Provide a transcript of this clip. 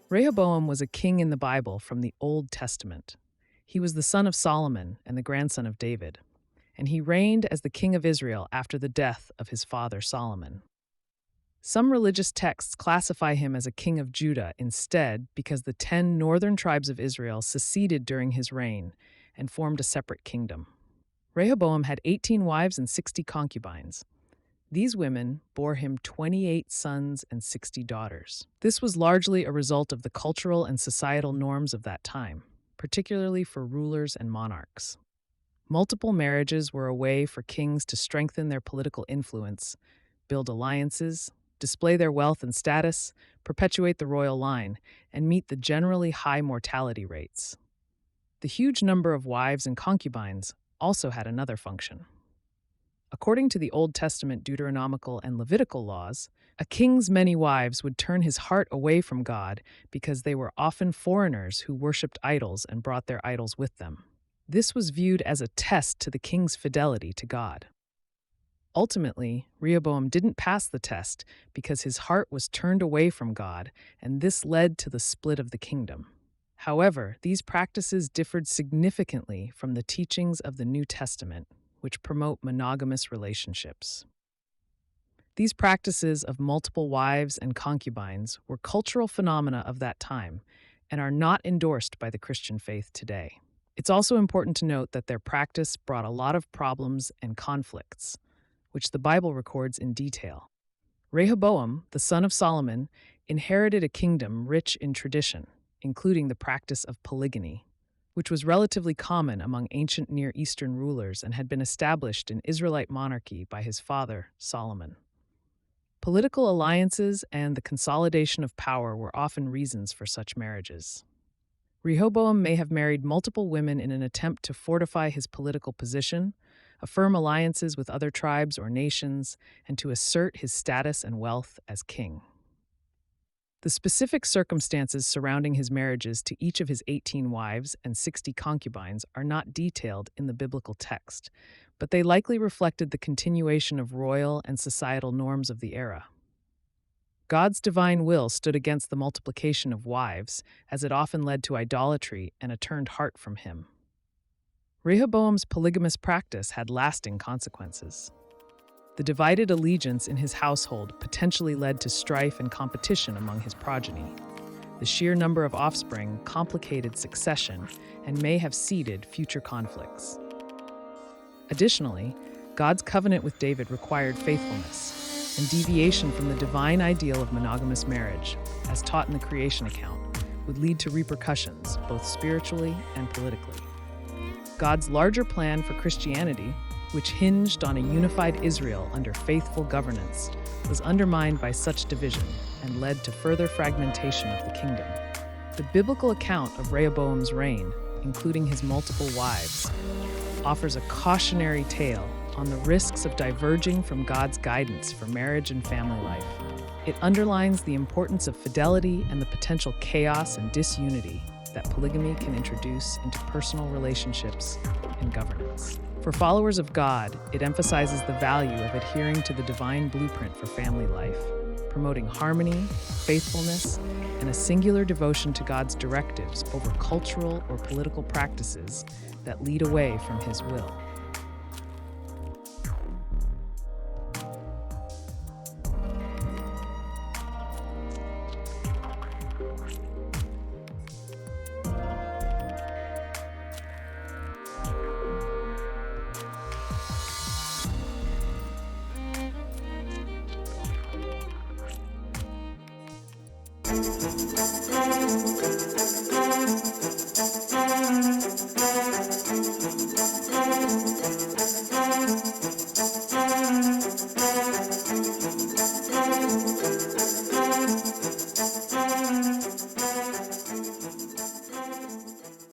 Rehoboam was a king in the Bible from the Old Testament. He was the son of Solomon and the grandson of David, and he reigned as the king of Israel after the death of his father Solomon. Some religious texts classify him as a king of Judah instead because the 10 northern tribes of Israel seceded during his reign and formed a separate kingdom. Rehoboam had 18 wives and 60 concubines. These women bore him 28 sons and 60 daughters. This was largely a result of the cultural and societal norms of that time, particularly for rulers and monarchs. Multiple marriages were a way for kings to strengthen their political influence, build alliances, display their wealth and status, perpetuate the royal line, and meet the generally high mortality rates. The huge number of wives and concubines also had another function. According to the Old Testament Deuteronomical and Levitical laws, a king's many wives would turn his heart away from God because they were often foreigners who worshipped idols and brought their idols with them. This was viewed as a test to the king's fidelity to God. Ultimately, Rehoboam didn't pass the test because his heart was turned away from God, and this led to the split of the kingdom. However, these practices differed significantly from the teachings of the New Testament, which promote monogamous relationships. These practices of multiple wives and concubines were cultural phenomena of that time and are not endorsed by the Christian faith today. It's also important to note that their practice brought a lot of problems and conflicts, which the Bible records in detail. Rehoboam, the son of Solomon, inherited a kingdom rich in tradition, including the practice of polygamy, which was relatively common among ancient Near Eastern rulers and had been established in Israelite monarchy by his father, Solomon. Political alliances and the consolidation of power were often reasons for such marriages. Rehoboam may have married multiple women in an attempt to fortify his political position, affirm alliances with other tribes or nations, and to assert his status and wealth as king. The specific circumstances surrounding his marriages to each of his 18 wives and 60 concubines are not detailed in the biblical text, but they likely reflected the continuation of royal and societal norms of the era. God's divine will stood against the multiplication of wives, as it often led to idolatry and a turned heart from him. Rehoboam's polygamous practice had lasting consequences. The divided allegiance in his household potentially led to strife and competition among his progeny. The sheer number of offspring complicated succession and may have seeded future conflicts. Additionally, God's covenant with David required faithfulness, and deviation from the divine ideal of monogamous marriage, as taught in the creation account, would lead to repercussions, both spiritually and politically. God's larger plan for Christianity, which hinged on a unified Israel under faithful governance, was undermined by such division and led to further fragmentation of the kingdom. The biblical account of Rehoboam's reign, including his multiple wives, offers a cautionary tale on the risks of diverging from God's guidance for marriage and family life. It underlines the importance of fidelity and the potential chaos and disunity that polygamy can introduce into personal relationships and governance. For followers of God, it emphasizes the value of adhering to the divine blueprint for family life, promoting harmony, faithfulness, and a singular devotion to God's directives over cultural or political practices that lead away from His will.